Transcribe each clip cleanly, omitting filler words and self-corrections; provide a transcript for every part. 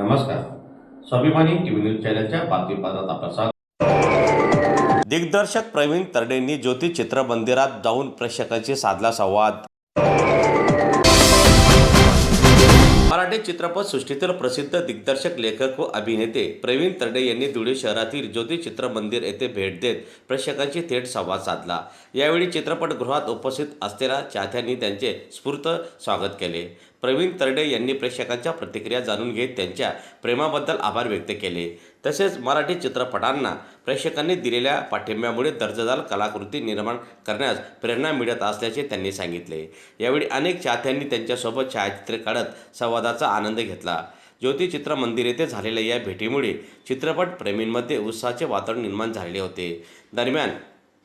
नमस्कार. स्वाभिमानी TV news चॅनलच्या बातमीपत्रात आपलं स्वागत. दिग्दर्शक प्रवीण तरडेंनी ज्योती चित्रमंदिरात जाऊन प्रेक्षकांशी साधला संवाद. मराठी चित्रपट सृष्टीतील प्रसिद्ध दिग्दर्शक, लेखक व अभिनेते प्रवीण तरडे यांनी धुळे शहरातील ज्योती चित्रमंदिर येथे भेट देत प्रेक्षकांशी थेट संवाद साधला. यावेळी चित्रपटगृहात उपस्थित असलेल्या चाहत्यांनी त्यांचे स्फूर्त स्वागत केले. प्रवीण तरडे यांनी प्रेक्षकांच्या प्रतिक्रिया जाणून घेत त्यांच्या प्रेमाबद्दल आभार व्यक्त केले. तसेच मराठी चित्रपटांना प्रेक्षकांनी दिलेल्या पाठिंब्यामुळे दर्जेदार कलाकृती निर्माण करण्यास प्रेरणा मिळत असल्याचे त्यांनी सांगितले. यावेळी अनेक चाहत्यांनी त्यांच्यासोबत छायाचित्रे काढत संवादाचा आनंद घेतला. ज्योती चित्रमंदिर येथे झालेल्या या भेटीमुळे चित्रपट प्रेमींमध्ये उत्साहाचे वातावरण निर्माण झाले होते. दरम्यान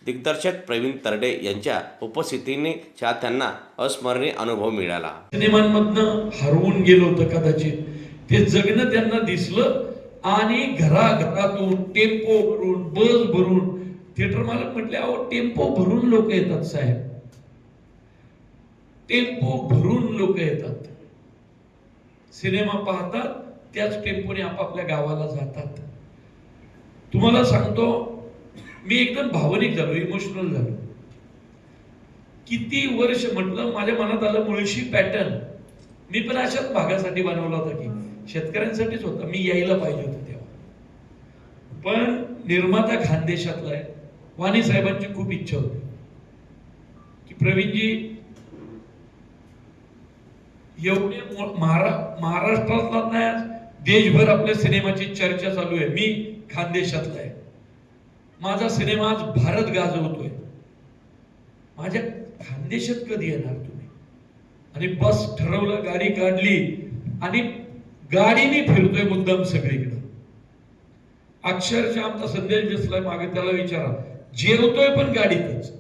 दिग्दर्शक प्रवीण तरडे यांच्या उपस्थितीने चाहत्यांना अस्मरणीय अनुभव मिळाला. सिनेमांमधनं हरवून गेलो होतं कदाचित, ते जगणं त्यांना दिसलं आणि घराघरातून टेम्पो भरून, बस भरून, थिएटर मालक म्हटले, अहो टेम्पो भरून लोक येतात साहेब, टेम्पो भरून लोक येतात, सिनेमा पाहतात, त्याच टेम्पोने आपापल्या गावाला जातात. तुम्हाला सांगतो, मी एकदम भावनिक झालो, इमोशनल झालो. किती वर्ष म्हटलं, माझ्या मनात आलं मुळशी पॅटर्न. मी पण अशाच भागासाठी बनवला होता की शेतकऱ्यांसाठीच होता, मी यायला पाहिजे होतं तेव्हा. पण निर्माता खानदेशातला आहे, वाणी साहेबांची खूप इच्छा होती की प्रवीणजी एवढे महाराष्ट्रातला नाही, देशभर आपल्या सिनेमाची चर्चा चालू आहे, मी खानदेशातला आहे, माझा सिनेमा आज भारत गाजवतोय, माझ्या खानदेशात कधी येणार तुम्ही? आणि बस ठरवलं, गाडी काढली आणि गाडीने फिरतोय मुद्दाम सगळीकडे. अक्षरशः आमचा संदेश दिसलाय मागे, त्याला विचारा, जेवतोय पण गाडीतच,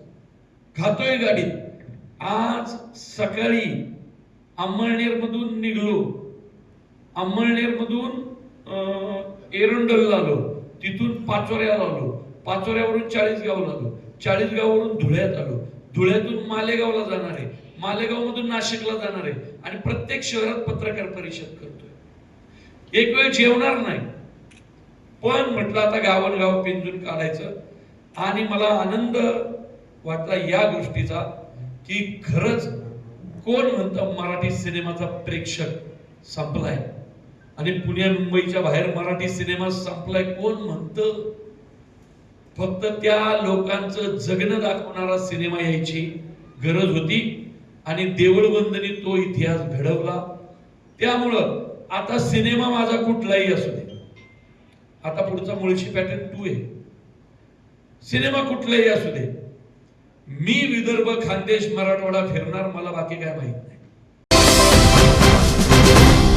खातोय गाडीत. आज सकाळी अंमळनेर मधून निघलो, अंमळनेर मधून एरंडलला आलो, तिथून पाचोऱ्याला आलो, पाचोऱ्यावरून चाळीसगावला आलो, चाळीसगाववरून धुळ्यात आलो, धुळ्यातून मालेगावला जाणार आहे, मालेगाव मधून नाशिकला जाणार आहे आणि प्रत्येक शहरात पत्रकार परिषद करतोय. एक वेळ जेवणार नाही, पण म्हटलं आता गावन गाव पिंजून काढायचं. आणि मला आनंद वाटला या गोष्टीचा की खरंच कोण म्हणतं मराठी सिनेमाचा प्रेक्षक संपलाय आणि पुण्या मुंबईच्या बाहेर मराठी सिनेमा संपलाय, कोण म्हणतं? फक्त त्या लोकांचं जगणं दाखवणारा सिनेमा यायची गरज होती आणि देवळवंदनी तो इतिहास घडवला. त्यामुळं आता सिनेमा माझा कुठलाही असू दे, आता पुढचा मुळशी पॅटर्न 2 आहे, सिनेमा कुठलाही असू दे, मी विदर्भ, खानदेश, मराठवाडा फिरणार, मला बाकी काय माहित नाही.